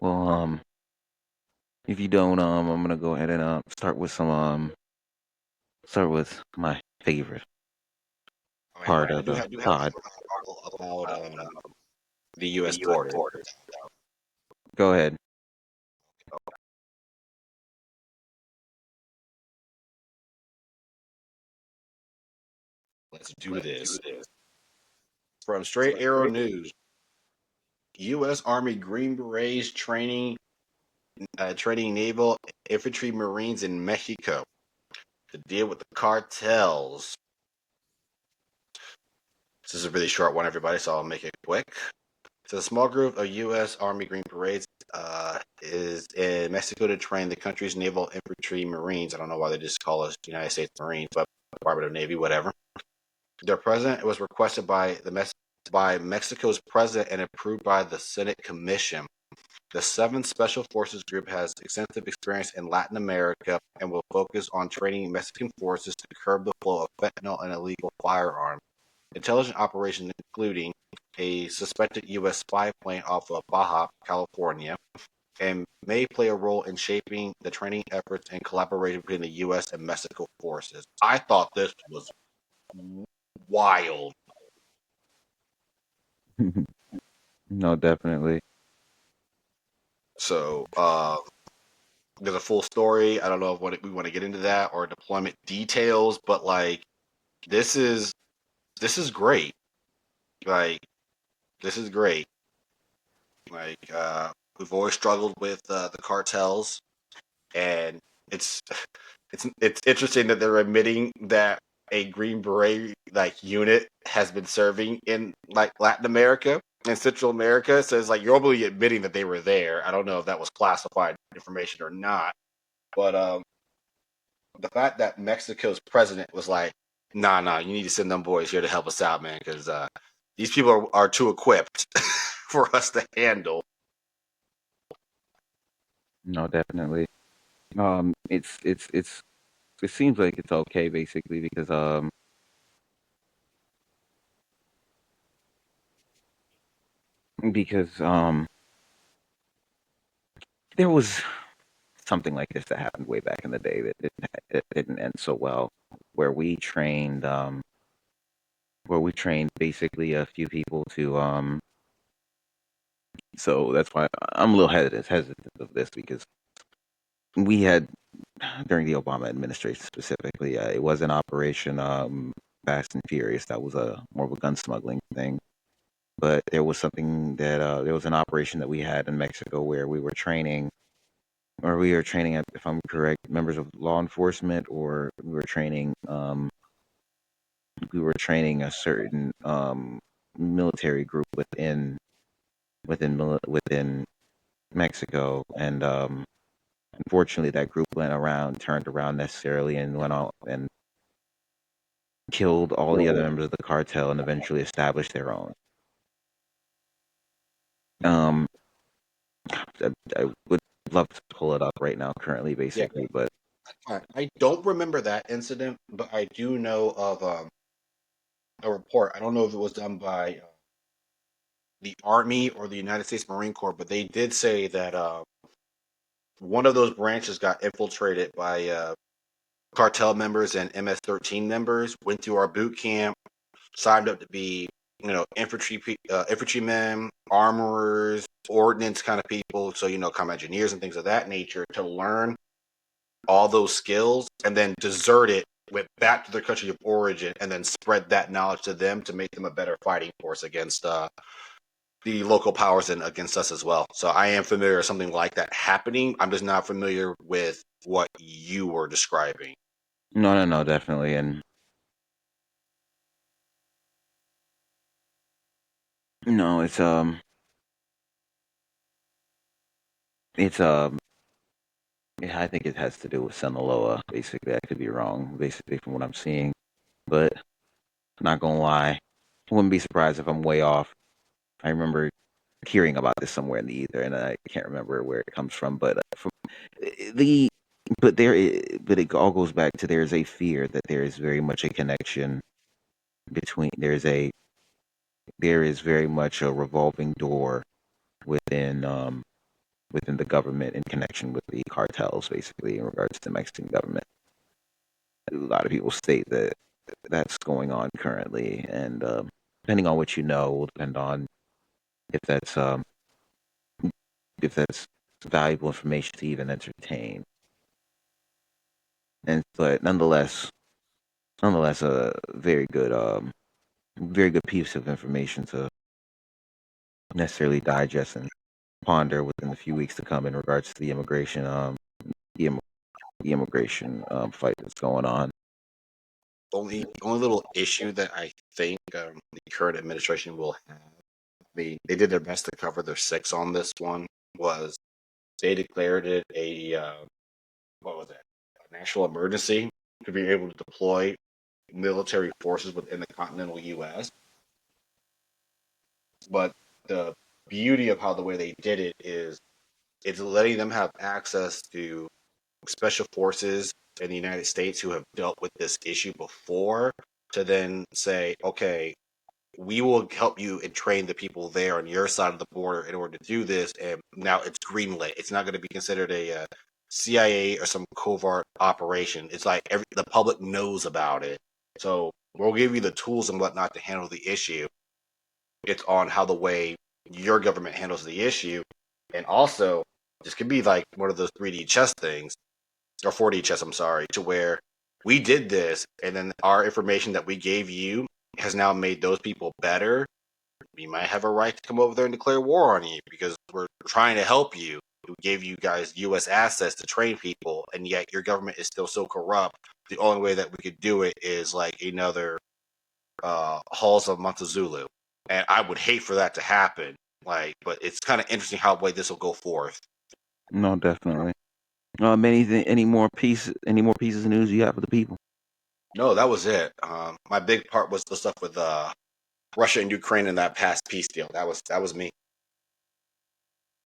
Well, if you don't, I'm gonna go ahead and start with my favorite All right, part Brandon. of the I do have pod. an article about the U.S. border. Go ahead. Let's do this. From Straight Arrow News, U.S. Army Green Berets training naval infantry marines in Mexico to deal with the cartels. This is a really short one, everybody, so I'll make it quick. So, a small group of U.S. Army Green Berets is in Mexico to train the country's naval infantry marines. I don't know why they just call us United States Marines, but Department of Navy, whatever. Their president was requested by Mexico's president and approved by the Senate Commission. The 7th Special Forces Group has extensive experience in Latin America and will focus on training Mexican forces to curb the flow of fentanyl and illegal firearms. Intelligent operations including a suspected U.S. spy plane off of Baja, California, and may play a role in shaping the training efforts and collaboration between the U.S. and Mexico forces. I thought this was wild. No, definitely. So, there's a full story. I don't know if we want to get into that or deployment details, but like this is this is great. Like this is great. Like we've always struggled with the cartels, and it's it's interesting that they're admitting that a Green Beret like unit has been serving in like Latin America and Central America. So it's like you're openly admitting that they were there. I don't know if that was classified information or not, but the fact that Mexico's president was like, nah, you need to send them boys here to help us out, man, because these people are too equipped for us to handle. No, definitely. It seems like it's okay basically because there was something like this that happened way back in the day that didn't end so well, where we trained basically a few people to so that's why I'm a little hesitant of this because we had during the Obama administration specifically, it was an Operation Fast and Furious. That was a more of a gun smuggling thing. But there was an operation that we had in Mexico where we were training, if I'm correct, members of law enforcement, or we were training a certain military group within Mexico, and unfortunately, that group turned around necessarily, and went out and killed all the other members of the cartel, and eventually established their own. Um, I would love to pull it up right now, currently, Yeah, basically, but I don't remember that incident, but I do know of a report. I don't know if it was done by the Army or the United States Marine Corps, but they did say that one of those branches got infiltrated by cartel members and MS-13 members. Went through our boot camp, signed up to be, infantrymen, armorers, ordnance kind of people. So combat engineers and things of that nature to learn all those skills, and then desert it, went back to their country of origin, and then spread that knowledge to them to make them a better fighting force against the local powers and against us as well. So I am familiar with something like that happening. I'm just not familiar with what you were describing. no, definitely, and no, it's yeah, I think it has to do with Sinaloa. Basically, I could be wrong. Basically, from what I'm seeing, but not gonna lie, I wouldn't be surprised if I'm way off. I remember hearing about this somewhere in the ether, and I can't remember where it comes from. But from the but it all goes back to there's a fear that there is very much a connection between there is very much a revolving door within within the government in connection with the cartels, basically, in regards to the Mexican government. A lot of people state that that's going on currently, and depending on what you know, will depend on if that's um, if that's valuable information to even entertain. And but nonetheless, a very good piece of information to necessarily digest and ponder within the few weeks to come in regards to the the, Im- the immigration fight that's going on. Only little issue that I think the current administration will have. I mean, they did their best to cover their six on this one. Was they declared it a what was it? A national emergency to be able to deploy military forces within the continental U.S. But the beauty of how the way they did it is it's letting them have access to special forces in the United States who have dealt with this issue before to then say, okay, we will help you and train the people there on your side of the border in order to do this. And now it's greenlit. It's not going to be considered a CIA or some covert operation. It's like the public knows about it. So we'll give you the tools and whatnot to handle the issue. It's on how the way your government handles the issue. And also, this could be like one of those 3D chess things, or 4D chess, I'm sorry, to where we did this, and then our information that we gave you has now made those people better. We might have a right to come over there and declare war on you because we're trying to help you. We gave you guys U.S. assets to train people, and yet your government is still so corrupt. The only way that we could do it is like another Halls of Montezulu, and I would hate for that to happen. Like, but it's kind of interesting how way this will go forth. No, definitely. Any more pieces of news you have for the people? No, that was it. My big part was the stuff with Russia and Ukraine and that past peace deal. That was me.